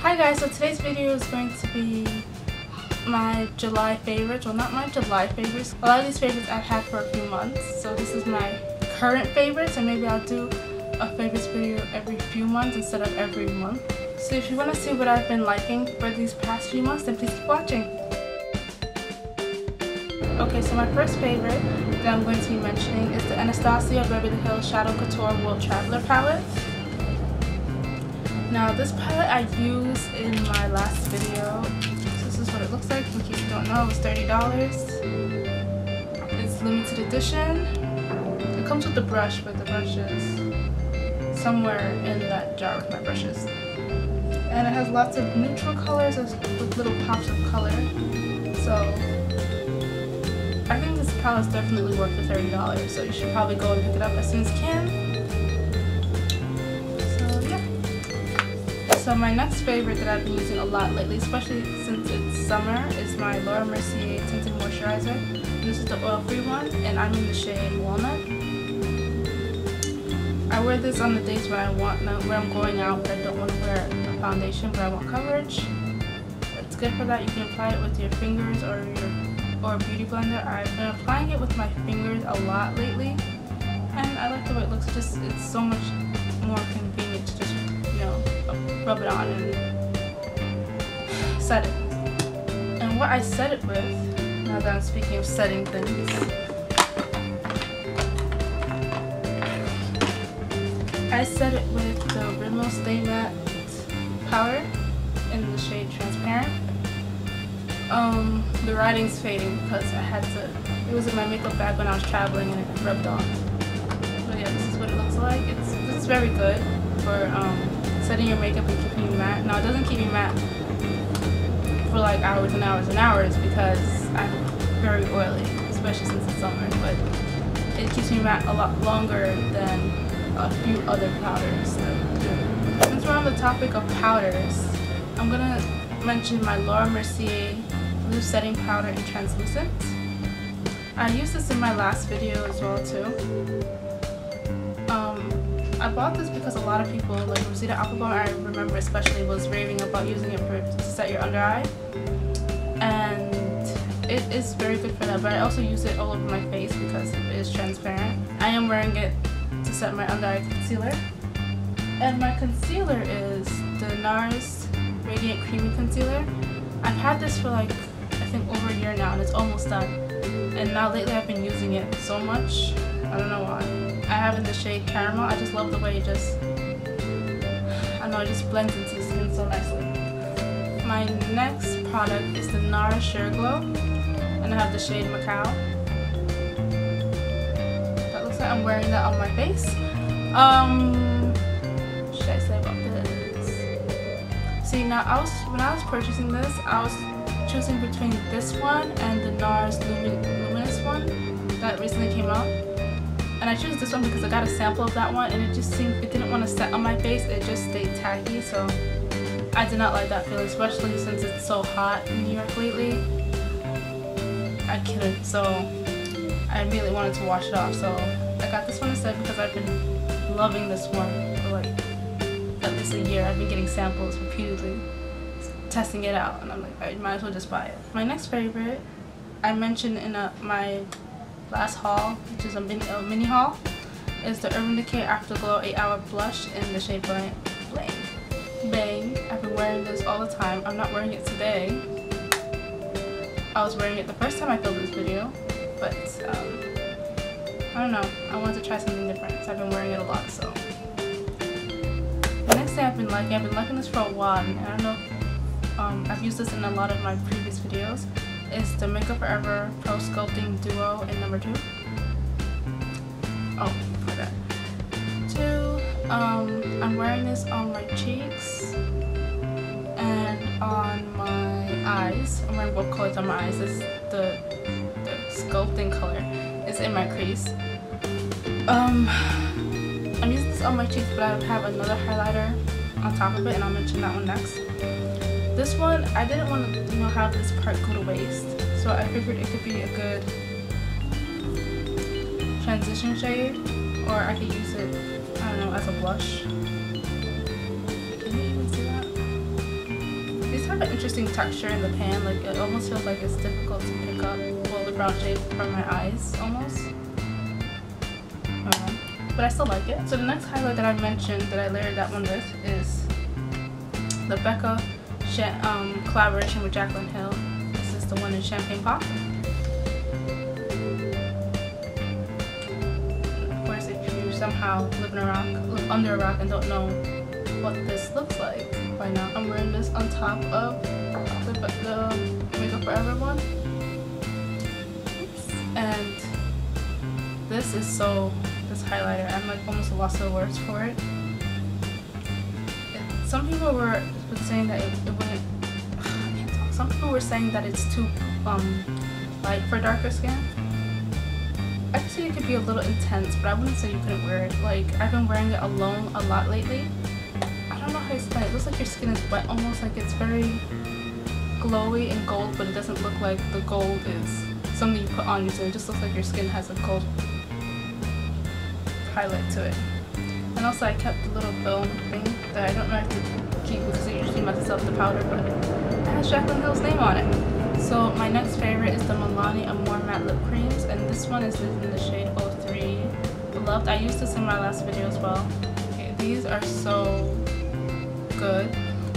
Hi guys, so today's video is going to be my July favorites. Well, not my July favorites. A lot of these favorites I've had for a few months. So this is my current favorites, and maybe I'll do a favorites video every few months instead of every month. So if you want to see what I've been liking for these past few months, then please keep watching. Okay, so my first favorite that I'm going to be mentioning is the Anastasia Beverly Shadow Couture World Traveler palette. Now this palette I used in my last video. So this is what it looks like. In case you don't know, it was $30. It's limited edition. It comes with the brush, but the brush is somewhere in that jar with my brushes. And it has lots of neutral colors with little pops of color. So I think this palette is definitely worth the $30. So you should probably go and pick it up as soon as you can. So my next favorite that I've been using a lot lately, especially since it's summer, is my Mercier Tinted Moisturizer. This is the oil-free one, and I'm in the shade Walnut. I wear this on the days when I'm going out, but I don't want to wear a foundation, but I want coverage. It's good for that. You can apply it with your fingers or a beauty blender. I've been applying it with my fingers a lot lately, and I like the way it looks. It's so much more convenient to just rub it on and set it. And what I set it with, now that I'm speaking of setting things, I set it with the Rimmel Stay Matte powder in the shade Transparent. The writing's fading because it was in my makeup bag when I was traveling and it rubbed off. But yeah, this is what it looks like. It's very good for setting your makeup and keeping you matte. Now it doesn't keep you matte for like hours and hours and hours because I'm very oily, especially since it's summer, but it keeps me matte a lot longer than a few other powders that do. Since we're on the topic of powders, I'm gonna mention my Mercier Blue Setting Powder in Translucent. I used this in my last video as well too. I bought this because a lot of people, like Rosita Applebum, I remember especially, was raving about using it to set your under eye, and it is very good for that. But I also use it all over my face because it is transparent. I am wearing it to set my under eye concealer, and my concealer is the NARS Radiant Creamy Concealer. I've had this for like I think over a year now, and it's almost done. And now lately I've been using it so much. I don't know why. I have in the shade Caramel. I just love the way it just, I don't know, it just blends into the skin so nicely. My next product is the NARS Sheer Glow, and I have the shade Macao. That looks like I'm wearing that on my face. Should I say about this? See, now when I was purchasing this, I was choosing between this one and the NARS Luminous one that recently came out. And I chose this one because I got a sample of that one, and it didn't want to set on my face. It just stayed tacky, so I did not like that feeling, especially since it's so hot in New York lately. I couldn't, so I really wanted to wash it off. So I got this one instead because I've been loving this one for like at least a year. I've been getting samples repeatedly, testing it out, and I'm like, I might as well just buy it. My next favorite, I mentioned in my last haul, which is a mini haul, is the Urban Decay Afterglow 8-Hour Blush in the shade Bang. I've been wearing this all the time. I'm not wearing it today. I was wearing it the first time I filmed this video, but I don't know. I wanted to try something different, so I've been wearing it a lot. So the next thing I've been liking this for a while, and I don't know if I've used this in a lot of my previous videos, is the Makeup Forever Pro Sculpting Duo in number 2. Oh, for that. 2. I'm wearing this on my cheeks and on my eyes. I'm wearing both colors on my eyes. The sculpting color is in my crease. I'm using this on my cheeks, but I have another highlighter on top of it, and I'll mention that one next. This one, I didn't want to, have this part go to waste, so I figured it could be a good transition shade, or I could use it, I don't know, as a blush. Can you even see that? an interesting texture in the pan. Like it almost feels like it's difficult to pick up, well, the brown shade from my eyes almost. But I still like it. So the next highlight that I mentioned that I layered that one with is the Becca collaboration with Jaclyn Hill. This is the one in Champagne Pop. Of course, if you somehow live under a rock and don't know what this looks like by now, I'm wearing this on top of the Makeup Forever one. Oops. And this is this highlighter, I'm like almost lost for words for it. Some people were saying that it wouldn't. I can't talk. Some people were saying that it's too light for darker skin. I could say it could be a little intense, but I wouldn't say you couldn't wear it. Like, I've been wearing it alone a lot lately. I don't know how to explain it. It looks like your skin is wet, almost like it's very glowy and gold, but it doesn't look like the gold is something you put on you, so it just looks like your skin has a gold highlight to it. And also I kept the little film thing that I don't like to keep because it usually messes up the powder, but it has Jaclyn Hill's name on it. So my next favorite is the Milani Amore Matte Lip Creams, and this one is in the shade 03 Beloved. I used this in my last video as well. Okay, these are so good.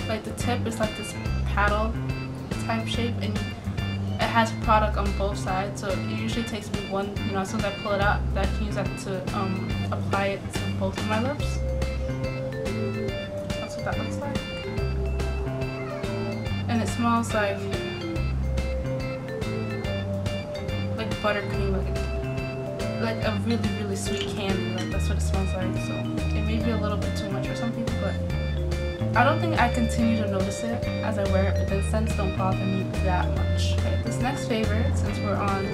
Like the tip is like this paddle type shape, and it has product on both sides, so it usually takes me one, as soon as I pull it out, I can use that to apply it to both of my lips. That's what that looks like. And it smells like buttercream, like a really, really sweet candy. Like that's what it smells like. So it may be a little bit too much for some people, but I don't think I continue to notice it as I wear it, but the scents don't bother me that much. Okay, this next favorite, since we're on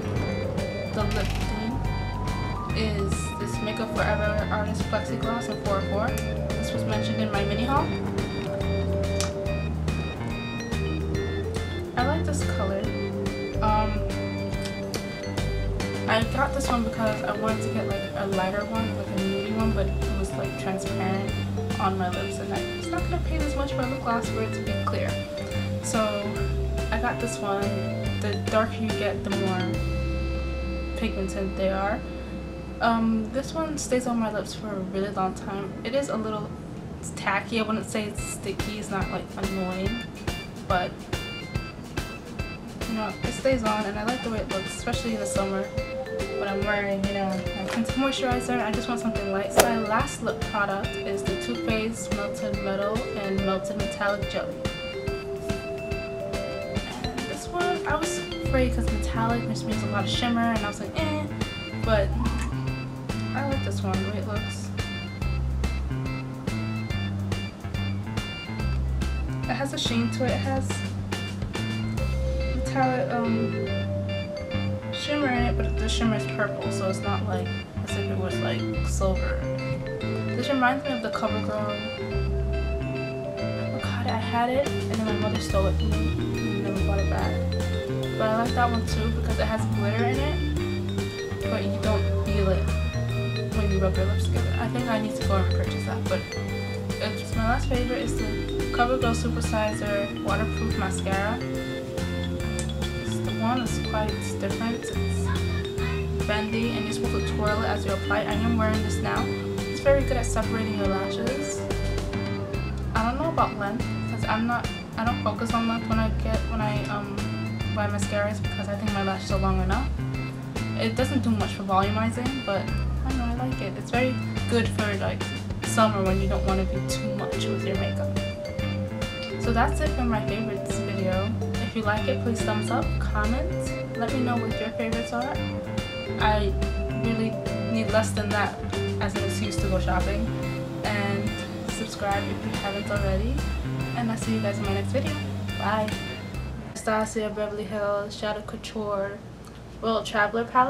the lip theme, is this Makeup Forever Artist Plexi Gloss in Fore. This was mentioned in my mini haul. I like this color. I got this one because I wanted to get like a lighter one, like a nudie one, but it was like transparent on my lips, and it's not gonna pay this much for a lip gloss for it to be clear. So I got this one. The darker you get, the more pigmented they are. This one stays on my lips for a really long time. It is a little tacky. I wouldn't say it's sticky. It's not like annoying, but it stays on, and I like the way it looks, especially in the summer when I'm wearing, my Tinted moisturizer. I just want something light. So my last lip product is the Too Faced Melted Metal and Melted Metallic Jelly. And this one, I was afraid because metallic just means a lot of shimmer, and I was like, but I like this one, the way it looks. It has a sheen to it. It has metallic shimmer in it, but the shimmer is purple, so it's not like as if it was like silver. This reminds me of the CoverGirl. Oh god, I had it and then my mother stole it from me and never bought it back. But I like that one too because it has glitter in it, but you don't feel it when you rub your lips together. I think I need to go and purchase that, but my last favorite is the CoverGirl Supersizer Waterproof Mascara. One is quite different. It's bendy and you're supposed to twirl it as you apply it. I am wearing this now. It's very good at separating your lashes. I don't know about length because I don't focus on length when I buy mascaras because I think my lashes are long enough. It doesn't do much for volumizing, but I don't know, I like it. It's very good for like summer when you don't want to be too much with your makeup. So that's it for my favorites video. If you like it, please thumbs up, comment, let me know what your favorites are. I really need less than that as an excuse to go shopping. And subscribe if you haven't already. And I'll see you guys in my next video. Bye. Anastasia, Beverly Hills, Shadow Couture, World Traveler palette.